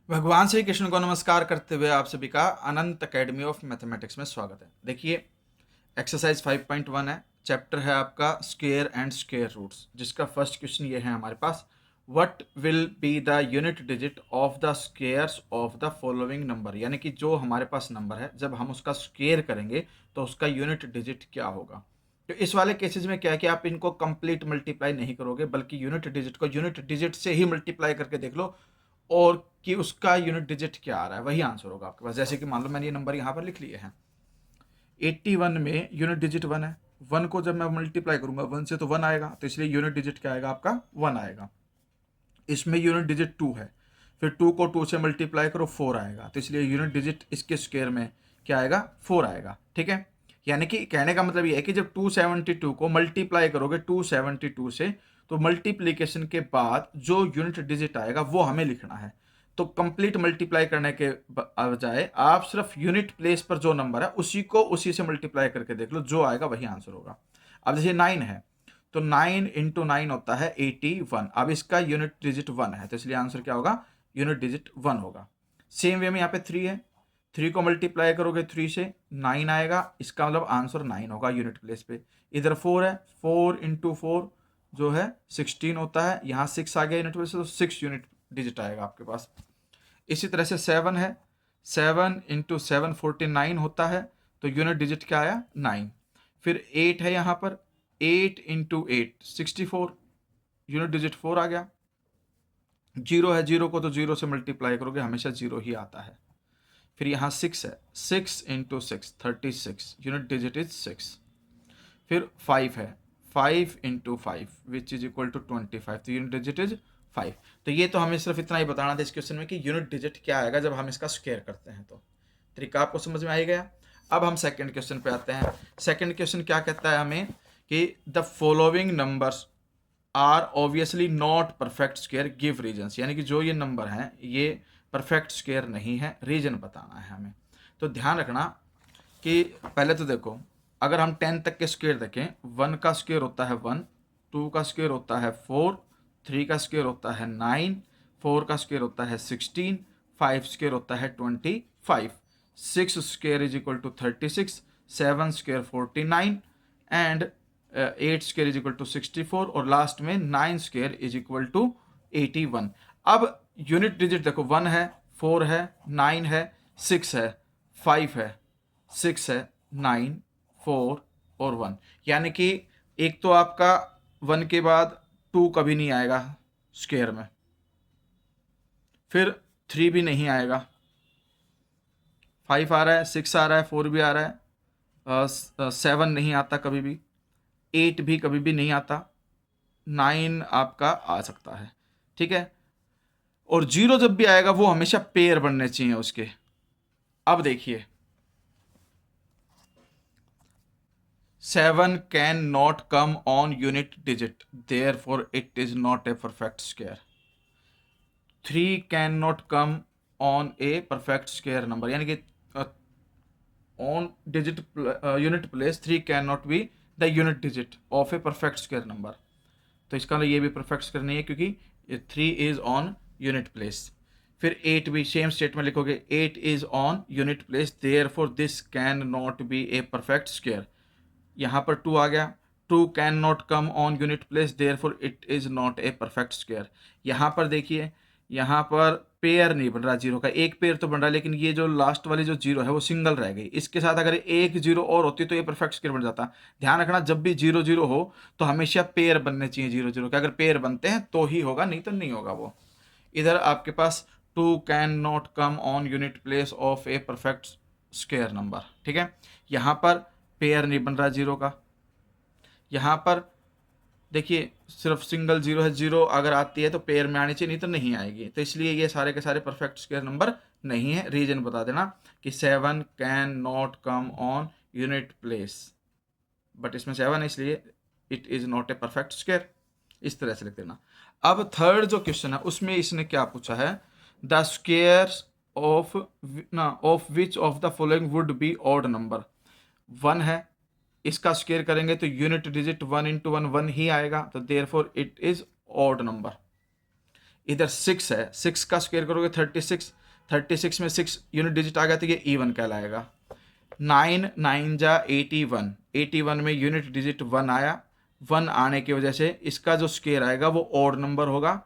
भगवान श्री कृष्ण को नमस्कार करते हुए आप सभी का अनंत एकेडमी ऑफ मैथमेटिक्स में स्वागत है। देखिए, एक्सरसाइज 5.1 है, चैप्टर है आपका स्क्वायर एंड स्क्वायर रूट्स, जिसका फर्स्ट क्वेश्चन ये है हमारे पास, what will be the unit digit of the squares of the following number. यानी कि जो हमारे पास नंबर है, जब हम उसका स्क्वायर करेंगे तो उसका यूनिट डिजिट क्या होगा। तो इस वाले केसेस में क्या है कि आप इनको कंप्लीट मल्टीप्लाई नहीं करोगे, बल्कि यूनिट डिजिट को यूनिट डिजिट से ही मल्टीप्लाई करके देख लो और कि उसका यूनिट डिजिट क्या आ रहा है, वही आंसर होगा आपके पास। जैसे कि मान लो मैंने ये नंबर यहाँ पर लिख लिए हैं, 81 में यूनिट डिजिट 1 है। 1 को जब मैं मल्टीप्लाई करूंगा 1 से तो 1 आएगा, तो इसलिए यूनिट डिजिट क्या आएगा आपका 1 आएगा। इसमें यूनिट डिजिट 2 है, फिर 2 को 2 से मल्टीप्लाई करो 4 आएगा, तो इसलिए यूनिट डिजिट इसके स्क्वायर में क्या आएगा 4 आएगा। ठीक है, यानी कि कहने का मतलब ये है कि जब 272 को मल्टीप्लाई करोगे 272 से, तो मल्टीप्लीकेशन के बाद जो यूनिट डिजिट आएगा वो हमें लिखना है। तो कंप्लीट मल्टीप्लाई करने के बजाय आप सिर्फ यूनिट प्लेस पर जो नंबर है उसी को उसी से मल्टीप्लाई करके देख लो, जो आएगा वही आंसर होगा। अब जैसे 9 है, तो 9 इंटू 9 होता है 81। अब इसका यूनिट डिजिट 1 है, तो इसलिए आंसर क्या होगा, यूनिट डिजिट 1 होगा। सेम वे में यहाँ पे 3 है, 3 को मल्टीप्लाई करोगे 3 से 9 आएगा, इसका मतलब आंसर 9 होगा यूनिट प्लेस पे। इधर 4 है, 4 इंटू 4 जो है 16 होता है, यहाँ 6 आ गया यूनिट प्लेस, तो 6 यूनिट डिजिट आएगा आपके पास। इसी तरह से 7 है, 7 इंटू 7 49 होता है, तो यूनिट डिजिट क्या आया 9। फिर 8 है यहाँ पर, 8 इंटू 8 64, यूनिट डिजिट 4 आ गया। 0 है, 0 को तो 0 से मल्टीप्लाई करोगे हमेशा 0 ही आता है। फिर यहाँ 6 है, 6 इंटू 6 36, यूनिट डिजिट इज 6। फिर 5 है, 5 into 5 which is equal to 25, तो यूनिट डिजिट इज 5। तो ये तो हमें सिर्फ इतना ही बताना था इस क्वेश्चन में कि यूनिट डिजिट क्या आएगा जब हम इसका स्क्वायर करते हैं। तो तरीका आपको समझ में आ ही गया। अब हम सेकंड क्वेश्चन पे आते हैं। सेकंड क्वेश्चन क्या कहता है हमें कि the following numbers are obviously not perfect square, give reasons. यानी कि जो ये नंबर हैं ये परफेक्ट स्क्वायर नहीं है, रीजन बताना है हमें। तो ध्यान रखना कि पहले तो देखो, अगर हम 10 तक के स्क्वायर देखें, 1 का स्क्वायर होता है 1, 2 का स्क्वायर होता है 4, 3 का स्क्वायर होता है 9, 4 का स्क्वायर होता है 16, 5 स्क्वायर होता है 25, 6 square is equal to 36, 7 square 49 and 8 square is equal to 64 और लास्ट में 9 स्क्वायर इज इक्वल टू 81। अब यूनिट डिजिट देखो, 1 है, 4 है, 9 है, 6 है, 5 है, 6 है, 9, 4 और 1। यानी कि एक तो आपका 1 के बाद 2 कभी नहीं आएगा स्क्वायर में, फिर 3 भी नहीं आएगा, 5 आ रहा है, 6 आ रहा है, 4 भी आ रहा है, 7 नहीं आता कभी भी, 8 भी कभी भी नहीं आता, 9 आपका आ सकता है। ठीक है, और 0 जब भी आएगा वो हमेशा पेयर बनने चाहिए उसके। अब देखिए, 7 can not come on unit digit, therefore it is not a perfect square. 3 can not come on a perfect square number, यानी कि on digit unit place 3 can not be the unit digit of a perfect square number. तो इसका मतलब ये भी perfect square नहीं है क्योंकि 3 इज ऑन यूनिट प्लेस। फिर 8 भी सेम स्टेटमेंट लिखोगे, 8 is on unit place, therefore this can not be a perfect square. यहाँ पर 2 आ गया, 2 can not come on unit place, therefore it is not a perfect square. यहाँ पर देखिए, यहाँ पर पेयर नहीं बन रहा जीरो का, एक पेयर तो बन रहा है, लेकिन ये जो लास्ट वाली जो जीरो है वो सिंगल रह गई। इसके साथ अगर एक जीरो और होती तो ये परफेक्ट स्क्वायर बन जाता। ध्यान रखना, जब भी जीरो जीरो हो तो हमेशा पेयर बनने चाहिए जीरो जीरो के, अगर पेयर बनते हैं तो ही होगा, नहीं तो नहीं होगा वो। इधर आपके पास 2 can not come on unit place of a perfect square number. ठीक है, यहाँ पर पेयर नहीं बन रहा जीरो का। यहाँ पर देखिए सिर्फ सिंगल जीरो है, जीरो अगर आती है तो पेयर में आनी चाहिए, नहीं तो नहीं आएगी। तो इसलिए ये सारे के सारे परफेक्ट स्क्वायर नंबर नहीं है। रीजन बता देना कि 7 can not come on unit place, but इसमें 7 है इसलिए it is not a perfect square. इस तरह से लिख देना। अब थर्ड जो क्वेश्चन है उसमें इसने क्या पूछा है, the squares of of which of the following would be odd number. 1 है, इसका स्क्वायर करेंगे तो यूनिट डिजिट 1 इंटू 1 1 ही आएगा, तो therefore it is odd number. इधर 6 है, 6 का स्क्वायर करोगे 36, 36 में 6 यूनिट डिजिट आ गया तो ये इवन कहलाएगा। 9 9 जा 81, 81 में यूनिट डिजिट 1 आया, 1 आने की वजह से इसका जो स्क्वायर आएगा वो ऑड नंबर होगा,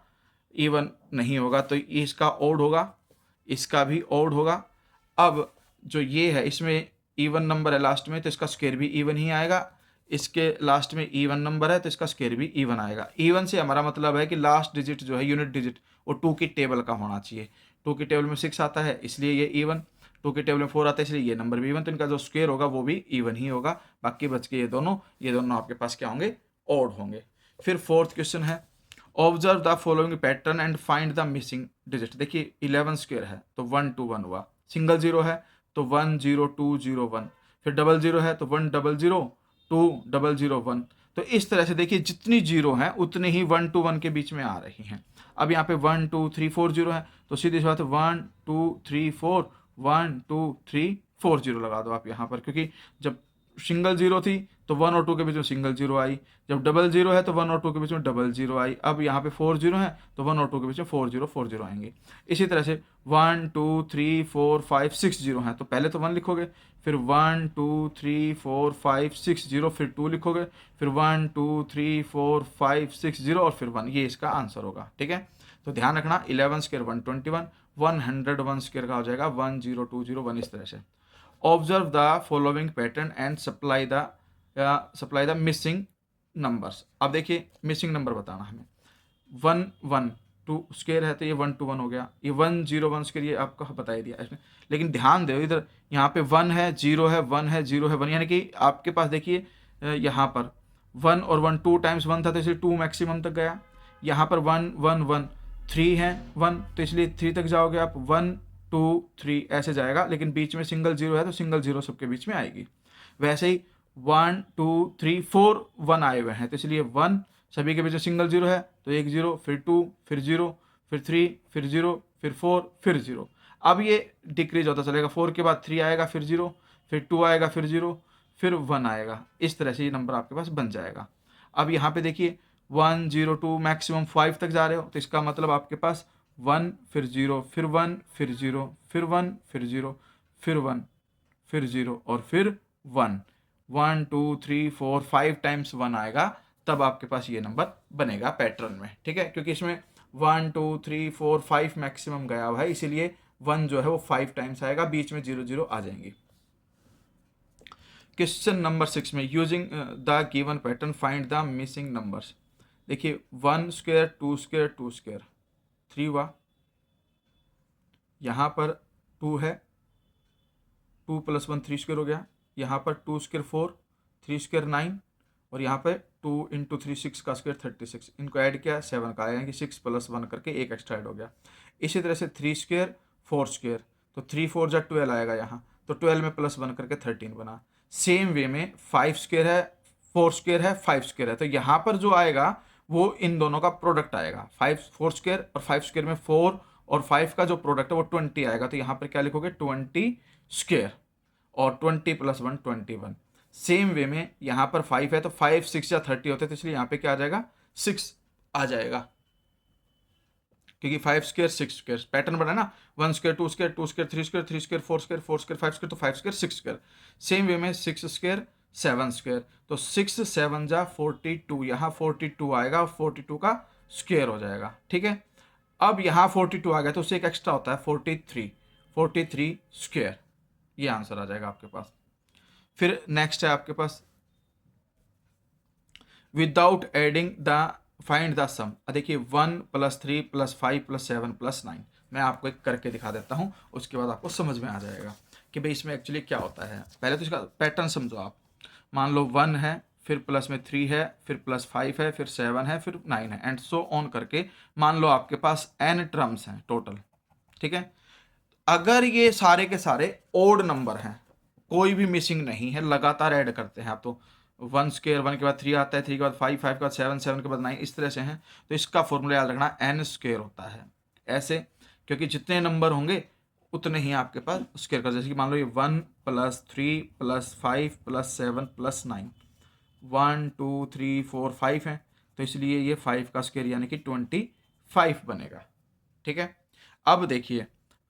इवन नहीं होगा, तो इसका ऑड होगा, इसका भी ऑड होगा। अब जो ये है इसमें इवन नंबर है लास्ट में तो इसका स्क्वायर भी इवन ही आएगा, इसके लास्ट में इवन नंबर है तो इसका स्क्वायर भी इवन आएगा। इवन से हमारा मतलब है कि लास्ट डिजिट जो है यूनिट डिजिट वो 2 की टेबल का होना चाहिए। 2 की टेबल में 6 आता है इसलिए ये इवन, 2 की टेबल में 4 आता है इसलिए ये नंबर भी इवन, तो इनका जो स्क्वायर होगा वो भी इवन ही होगा। बाकी बच के ये दोनों आपके पास क्या होंगे, ऑड होंगे। फिर फोर्थ क्वेश्चन है, observe the following pattern and find the missing digit. देखिए 11 स्क्वायर है तो 1 2 1 हुआ, सिंगल जीरो है तो 1 0 2 0 1, फिर डबल जीरो है तो 1 0 0 2 0 0 1। तो इस तरह से देखिए जितनी जीरो हैं उतने ही 1 2 1 के बीच में आ रही हैं। अब यहाँ पे 1 2 3 4 0 है तो सीधी सी बात है 1 2 3 4 1 2 3 4 0 लगा दो आप यहाँ पर, क्योंकि जब सिंगल जीरो थी तो 1 और 2 के बीच में सिंगल जीरो आई, जब डबल जीरो है तो 1 और 2 के बीच में डबल जीरो आई। अब यहाँ पे 4 जीरो है तो 1 और 2 के बीच में 4 0 आएंगे। इसी तरह से 1 2 3 4 5 6 जीरो है तो पहले तो 1 लिखोगे, फिर 1 2 3 4 5 6 0, फिर 2 लिखोगे, फिर 1 2 3 4 5 6 0 और फिर 1, ये इसका आंसर होगा। ठीक है, तो ध्यान रखना 11 स्क्वायर 121, 101 स्क्वायर का हो जाएगा 1 0 2 0 1। इस तरह से observe the following pattern and supply the missing numbers. अब देखिए मिसिंग नंबर बताना हमें, 1 1 2 स्क्वायर है तो ये 1 2 1 हो गया, ये 1 0 1 स्क्वायर ये आपको बता ही दिया इसमें। लेकिन ध्यान दो इधर यहाँ पे 1 है 0 है 1 है 0 है 1, यानी कि आपके पास देखिए यहाँ पर 1 और 1 2 टाइम्स 1 था तो इसलिए 2 मैक्सिमम तक गया। यहाँ पर 1 1 1 3 है 1 तो इसलिए 3 तक जाओगे आप, 1 2 3 ऐसे जाएगा, लेकिन बीच में सिंगल जीरो है तो सिंगल जीरो सबके बीच में आएगी। वैसे ही 1 2 3 4 1 आए हुए हैं तो इसलिए 1 सभी के बीच में सिंगल जीरो है तो 1 0, फिर 2 फिर 0 फिर 3 फिर 0 फिर 4 फिर 0। अब ये डिक्रीज होता चलेगा, 4 के बाद 3 आएगा फिर 0, फिर 2 आएगा फिर 0, फिर 1 आएगा। इस तरह से ये नंबर आपके पास बन जाएगा। अब यहाँ पे देखिए 1 0 2 मैक्सिमम 5 तक जा रहे हो तो इसका मतलब आपके पास 1 फिर 0 फिर 1 फिर 0 फिर 1 फिर 0 फिर 1 फिर 0 और फिर 1, 1 2 3 4 5 टाइम्स 1 आएगा, तब आपके पास ये नंबर बनेगा पैटर्न में। ठीक है, क्योंकि इसमें 1 2 3 4 5 मैक्सिमम गया हुआ है इसीलिए 1 जो है वो 5 टाइम्स आएगा, बीच में 0 0 आ जाएंगी। क्वेश्चन नंबर 6 में using the given pattern find the missing numbers. देखिए 1 स्क्वायर 2 स्क्वायर 2 स्क्वायर 3 हुआ, यहाँ पर 2 है, 2 + 1 3 स्क्वायर हो गया, यहाँ पर 2 स्क्वायर 4 3 स्क्वायर 9 और यहाँ पे 2 × 3 6 का स्क्वायर 36, इनको ऐड किया 7 का आया कि 6 + 1 करके एक एक्स्ट्रा ऐड हो गया। इसी तरह से 3 स्क्वायर 4 स्क्वायर तो 3 4 जा 12 आएगा यहाँ, तो 12 में +1 करके 13 बना। सेम वे में 5 स्क्वायर है 4 स्क्वायर है 5 स्क्वायर है तो यहाँ पर जो आएगा वो इन दोनों का प्रोडक्ट आएगा, 4 स्क्वायर और 5 स्क्वायर में 4 और 5 का जो प्रोडक्ट है वो 20 आएगा, तो यहाँ पर क्या लिखोगे 20 स्क्वायर और 20 + 1 21। सेम वे में यहाँ पर 5 है तो 5 6 या 30 होते हैं तो इसलिए यहाँ पे क्या आ जाएगा 6 आ जाएगा, क्योंकि 5 स्क्वायर 6 स्क्वायर पैटर्न बना ना, 1 square 2 square 2 square 3 square 3 square 4 square 4 square 5 square तो 5 स्क्वायर 6 स्क्वायर। सेम वे में 6 स्क्वायर 7 स्क्वायर तो 6 7 जा 42, यहाँ 42 आएगा, 42 का स्क्वायर हो जाएगा। ठीक है, अब यहाँ 42 आ गया तो उससे एक एक्स्ट्रा होता है 43 स्क्वायर, ये आंसर आ जाएगा आपके पास। फिर नेक्स्ट है आपके पास without adding the find the sum. देखिए 1 + 3 + 5 + 7 + 9, मैं आपको एक करके दिखा देता हूँ, उसके बाद आपको समझ में आ जाएगा कि भाई इसमें एक्चुअली क्या होता है। पहले तो इसका पैटर्न समझो आप, मान लो 1 है, फिर प्लस में 3 है, फिर +5 है, फिर 7 है, फिर 9 है एंड सो ऑन करके मान लो आपके पास n टर्म्स हैं टोटल। ठीक है, अगर ये सारे के सारे ओड नंबर हैं, कोई भी मिसिंग नहीं है, लगातार ऐड करते हैं आप, तो 1 स्क्वायर 1 के बाद 3 आता है, 3 के बाद 5 5 के बाद 7 7 के बाद 9, इस तरह से हैं, तो इसका फॉर्मूला याद रखना n स्क्वायर होता है ऐसे, क्योंकि जितने नंबर होंगे उतने ही आपके पास स्क्वायर कर, जैसे कि मान लो ये 1 + 3 + 5 + 7 + 9, 1 2 3 4 5 है तो इसलिए ये 5 का स्क्वायर यानी कि 5 बनेगा। ठीक है, अब देखिए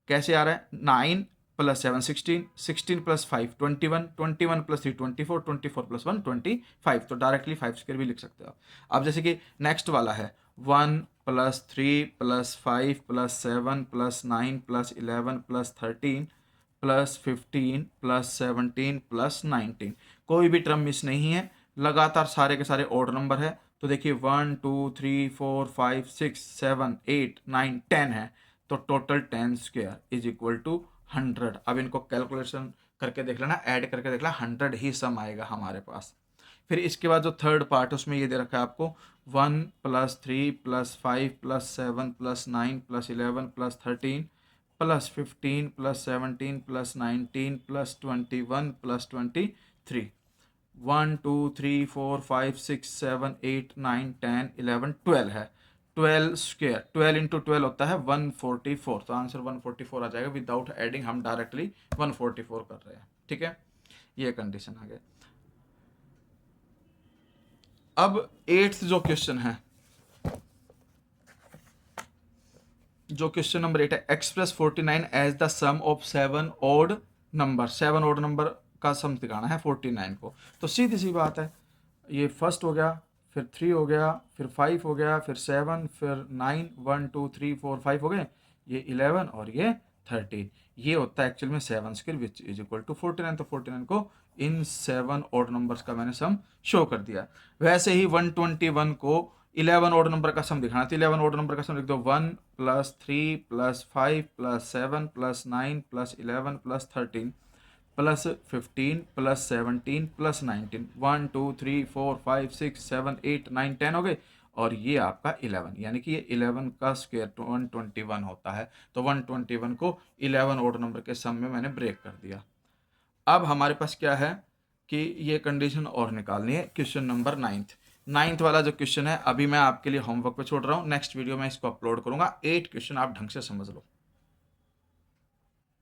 कैसे आ रहा है, 9 प्लस 7 16, 16 प्लस 5 21, 21 प्लस 3 24, 24 प्लस 1 25, तो डायरेक्टली 5 स्क्वायर भी लिख सकते हो। अब जैसे कि नेक्स्ट वाला है 1 plus 3 plus 5 plus 7 plus 9 plus 11 plus 13 plus 15 plus 17 plus 19, कोई भी टर्म मिस नहीं है, लगातार सारे के सारे ऑड नंबर है। तो देखिए 1 2 3 4 5 6 7 8 9 10 है, तो total 10 square is equal to 100। अब इनको कैलकुलेशन करके देख लेना, ऐड करके देख लेना, 100 ही सम आएगा हमारे पास। फिर इसके बाद जो थर्ड पार्ट है उसमें ये दे रखा है आपको 1 plus 3 plus 5 plus 7 plus 9 plus 11 plus 13 plus 15 plus 17 plus 19 plus 21 plus 23, 1 2 3 4 5 6 7 8 9 10 11 12 है। 12 स्क्वायर, 12 इंटू 12 होता है 144, तो आंसर 144 आ जाएगा। विदाउट एडिंग हम डायरेक्टली 144 कर रहे हैं। ठीक है, ये कंडीशन आ गया। अब 8th जो क्वेश्चन है, जो क्वेश्चन नंबर 8 है, express 49 as the sum of 7 odd number. 7 odd number का सम दिखाना है 49 को। तो सीधी सी बात है, ये फर्स्ट हो गया, फिर 3 हो गया, फिर 5 हो गया, फिर 7, फिर 9, 1 2 3 4 5 हो गए, ये 11 और ये 13, ये होता है एक्चुअल में 7 square which is equal to 49। तो 49 को इन 7 ऑड नंबर्स का मैंने सम शो कर दिया। वैसे ही 121 को 11 ऑड नंबर का सम दिखाना, तो 11 ऑड नंबर का सम लिख दो, 1 plus 3 plus 5 plus 7 plus 9 plus 11 plus 13 plus 15 plus 17 plus 19, 1 2 3 4 5 6 7 8 9 10 हो गए, और ये आपका 11, यानी कि ये 11 का स्क्वायर 121 होता है। तो 121 को 11 ऑड नंबर के सम में मैंने ब्रेक कर दिया। अब हमारे पास क्या है कि ये कंडीशन और निकालनी है। क्वेश्चन नंबर 9th वाला जो क्वेश्चन है अभी मैं आपके लिए होमवर्क पे छोड़ रहा हूँ, नेक्स्ट वीडियो में इसको अपलोड करूंगा। 8 क्वेश्चन आप ढंग से समझ लो।